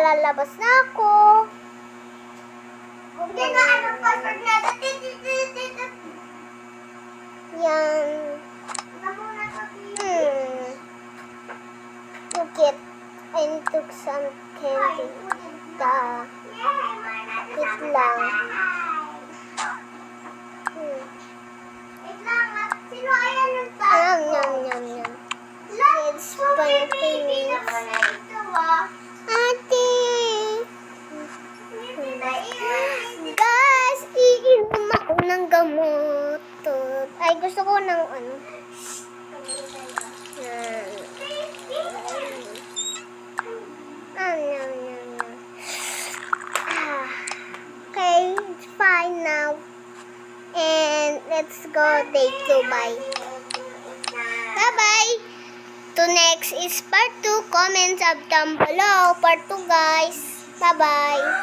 lalabas na ako. Hindi na ano password natin. Yan. Look it. I took some candy. Wait lang. Sino ayan yung Yum, yum, yum, yum. It's baby naman na ito Ate! Guys, iinom ako ng gamot. Ay, gusto ko ng ano. Yan. Yum, yum, yum. Okay, it's fine now. And let's go day 2. Bye. Bye-bye. To next is part 2. Comments up down below. Part 2, guys. Bye-bye.